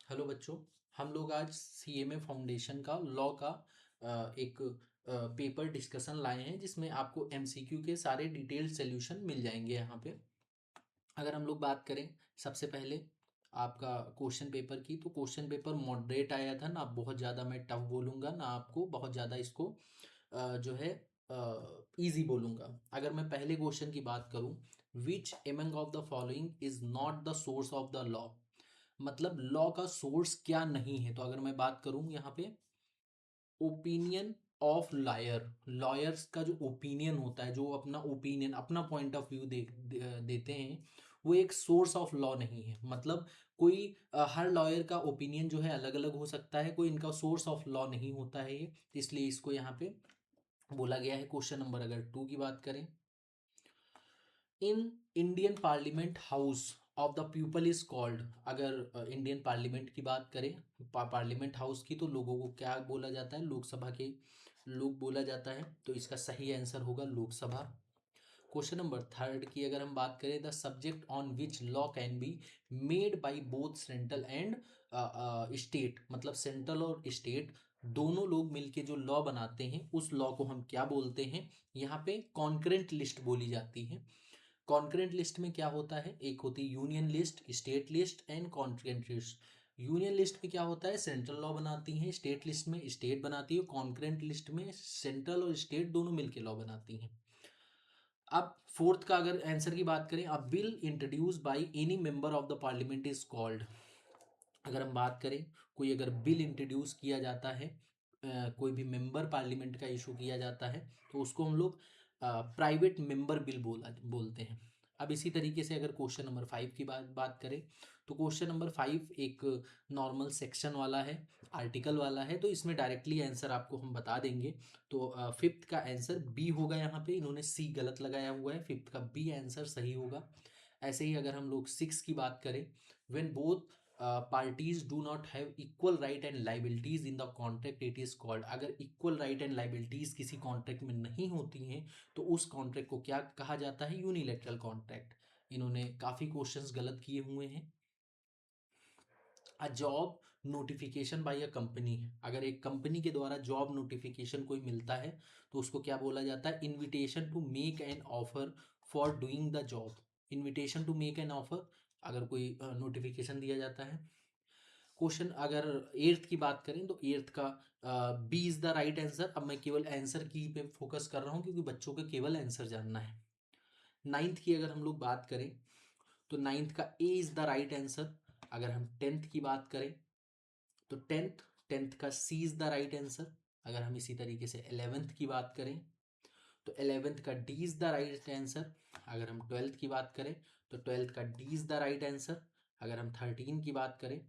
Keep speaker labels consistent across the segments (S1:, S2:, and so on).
S1: Hello बच्चों। हम लोग आज सीएमए फाउंडेशन का लॉ का एक पेपर डिस्कशन लाए हैं जिसमें आपको एमसीक्यू के सारे डिटेल्ड सॉल्यूशन मिल जाएंगे यहाँ पे। अगर हम लोग बात करें सबसे पहले आपका क्वेश्चन पेपर की, तो क्वेश्चन पेपर मॉडरेट आया था ना, बहुत ज़्यादा मैं टफ बोलूँगा ना, आपको बहुत ज़्यादा इसको जो है इजी बोलूँगा। अगर मैं पहले क्वेश्चन की बात करूँ, which among of the following is not the source of the law, मतलब लॉ का सोर्स क्या नहीं है। तो अगर मैं बात करूं यहाँ पे ओपिनियन ऑफ लॉयर, लॉयर्स का जो ओपिनियन होता है, जो अपना ओपिनियन अपना पॉइंट ऑफ व्यू देते हैं, वो एक सोर्स ऑफ लॉ नहीं है। मतलब कोई हर लॉयर का ओपिनियन जो है अलग अलग हो सकता है, कोई इनका सोर्स ऑफ लॉ नहीं होता है ये, इसलिए इसको यहाँ पे बोला गया है। क्वेश्चन नंबर अगर 2 की बात करें, in Indian parliament house of the people is called, अगर इंडियन पार्लियामेंट की बात करें, पार्लियामेंट हाउस की, तो लोगों को क्या बोला जाता है, लोकसभा के लोग बोला जाता है, तो इसका सही आंसर होगा लोकसभा। क्वेश्चन नंबर 3 की अगर हम बात करें, the subject on which law can be made by both central and state, मतलब सेंट्रल और स्टेट दोनों लोग मिलके जो लॉ बनाते हैं उस लॉ को हम क्या बोलते हैं। यहाँ पे कॉन्करेंट लिस्ट बोली जाती है। कॉन्करेंट लिस्ट में क्या होता है, एक होती है union list, state list and concurrent list. Union list में क्या होता है, सेंट्रल लॉ बनाती है, स्टेट लिस्ट में स्टेट बनाती है, कॉन्करेंट लिस्ट में सेंट्रल और स्टेट दोनों मिलकर लॉ बनाती हैं। अब फोर्थ का अगर आंसर की बात करें, अ bill introduce by any member of the parliament is called, अगर हम बात करें कोई अगर बिल इंट्रोड्यूस किया जाता है, कोई भी मेंबर पार्लियामेंट का इशू किया जाता है, तो उसको हम लोग प्राइवेट मेंबर बिल बोलते हैं। अब इसी तरीके से अगर क्वेश्चन नंबर 5 की बात करें, तो क्वेश्चन नंबर 5 एक नॉर्मल सेक्शन वाला है, आर्टिकल वाला है, तो इसमें डायरेक्टली आंसर आपको हम बता देंगे। तो फिफ्थ का आंसर बी होगा, यहाँ पे इन्होंने सी गलत लगाया हुआ है, फिफ्थ का बी आंसर सही होगा। ऐसे ही अगर हम लोग 6 की बात करें, when both parties do not have equal right and liabilities in the contract it is called, अगर इक्वल राइट एंड लाइबिलिटीज किसी कॉन्ट्रैक्ट में नहीं होती हैं तो उस कॉन्ट्रैक्ट को क्या कहा जाता है, यूनिलैटरल कॉन्ट्रैक्ट। इन्होंने काफी क्वेश्चंस गलत किए हुए हैं। A job notification by a company, अगर एक कंपनी के द्वारा जॉब नोटिफिकेशन कोई मिलता है तो उसको क्या बोला जाता है, invitation to make an offer for doing the job. Invitation to make an offer, अगर कोई नोटिफिकेशन दिया जाता है। क्वेश्चन अगर एर्थ की बात करें, तो एर्थ का B is the right answer. अब मैं केवल आंसर की पे फोकस कर रहा हूँ क्योंकि बच्चों को केवल आंसर जानना है। नाइन्थ की अगर हम लोग बात करें, तो नाइन्थ का ए इज द राइट आंसर। अगर हम टेंथ की बात करें, तो टेंथ टेंथ का सी इज द राइट आंसर। अगर हम इसी तरीके से 11th की बात करें, तो 11th का D is the right answer. अगर हम 12th की बात करें, तो 12th का D is the right answer. अगर हम 13 की बात करें,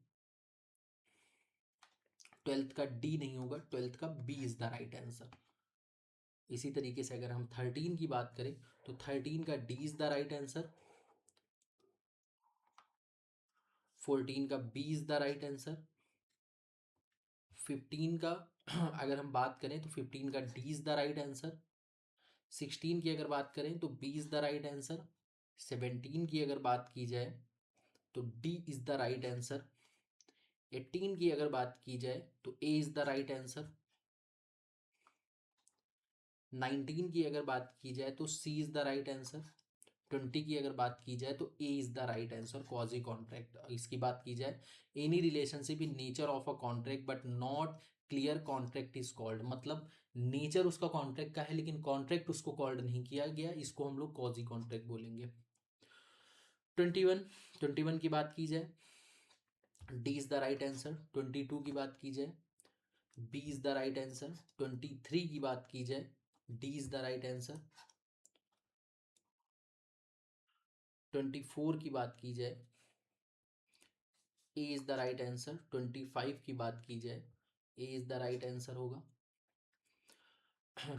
S1: 12th का डी नहीं होगा, 12th का B is the right answer. इसी तरीके से अगर हम 13 की बात करें, तो 13 का D is the right answer. 14 का B is the right answer. 15 का अगर हम बात करें, तो 15 का D is the right answer. 16 की अगर बात करें, तो B is the right answer. 17 की अगर बात की जाए, तो D is the right answer. 18 की अगर बात की जाए, तो A is the right answer. 19 की अगर बात की जाए, तो C is the right answer. 20 की अगर बात की जाए, तो A is the right answer, quasi contract. इसकी बात की जाए, any relationship in nature of a contract but not clear contract is called, मतलब नेचर उसका कॉन्ट्रैक्ट का है लेकिन कॉन्ट्रैक्ट उसको कॉल्ड नहीं किया गया, इसको हम लोग क्वाजी कॉन्ट्रैक्ट बोलेंगे। 21, 21 की बात की जाए, D is the right answer. 22 की बात की जाए, B is the right answer. 23 की बात की जाए, D is the right answer. 24 की बात की जाए, A is the right answer. 25 की बात की जाए, A is the right answer होगा।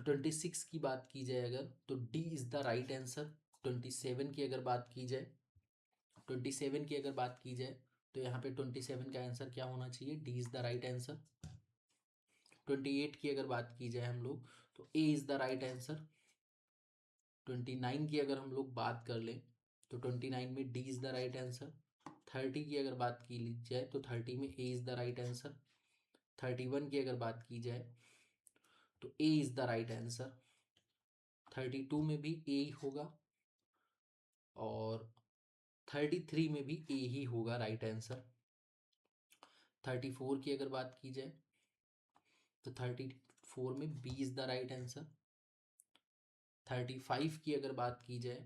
S1: 26 की बात की जाए अगर, तो D is the right answer. 27 की अगर बात की जाए, 27 की अगर बात की जाए, तो यहाँ पे 27 का आंसर क्या होना चाहिए, D is the right answer. 28 की अगर बात की जाए हम लोग, तो A is the right answer. 29 की अगर हम लोग बात कर लें, तो 29 में D is the right answer. 30 की अगर बात की ली जाए तो 30 में A is the right answer. 31 की अगर बात की जाए तो A is the right answer. 32 में भी ए ही होगा और 33 में भी ए ही होगा राइट आंसर। 34 की अगर बात की जाए तो 34 में B is the right answer. 35 की अगर बात की जाए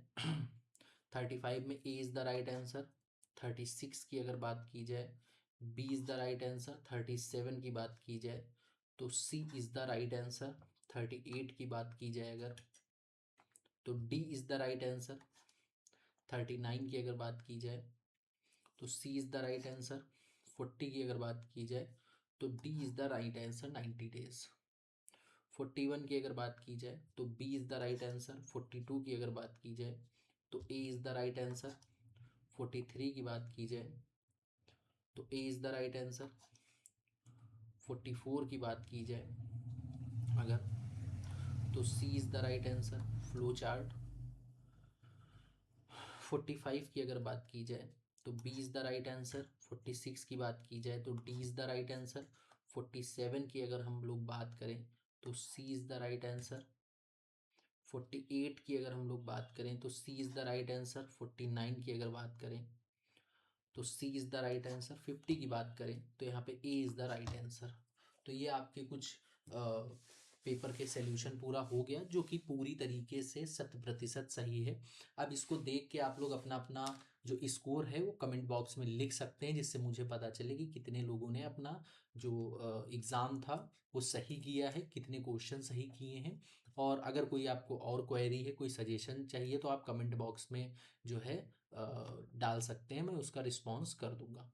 S1: 35 में A is the right answer. 36 की अगर बात की जाए B is the right answer. 37 की बात की जाए तो C is the right answer. 38 की बात की जाए अगर तो D is the right answer. 39 की अगर बात की जाए तो C is the right answer. 40 की अगर बात की जाए तो D is the right answer 90 days. 41 की अगर बात की जाए तो B is the right answer. 42 की अगर बात की जाए तो A is the right answer. 43 की बात की जाए तो A is the right answer. 44 की बात की जाए अगर तो C is the right answer. Flow chart. 45 की अगर बात की जाए तो B is the right answer. 46 की बात की जाए तो D is the right answer. 47 की अगर हम लोग बात करें तो C is the right answer. 48 की अगर हम लोग बात करें तो C is the right answer. 49 की अगर बात करें तो C is the right answer. 50 की बात करें तो यहाँ पे ए इज़ द राइट आंसर। तो ये आपके कुछ पेपर के सॉल्यूशन पूरा हो गया जो कि पूरी तरीके से 100% सही है। अब इसको देख के आप लोग अपना अपना जो स्कोर है वो कमेंट बॉक्स में लिख सकते हैं जिससे मुझे पता चले कि कितने लोगों ने अपना जो एग्ज़ाम था वो सही किया है, कितने क्वेश्चन सही किए हैं। और अगर कोई आपको और क्वेरी है, कोई सजेशन चाहिए तो आप कमेंट बॉक्स में जो है डाल सकते हैं, मैं उसका रिस्पॉन्स कर दूंगा।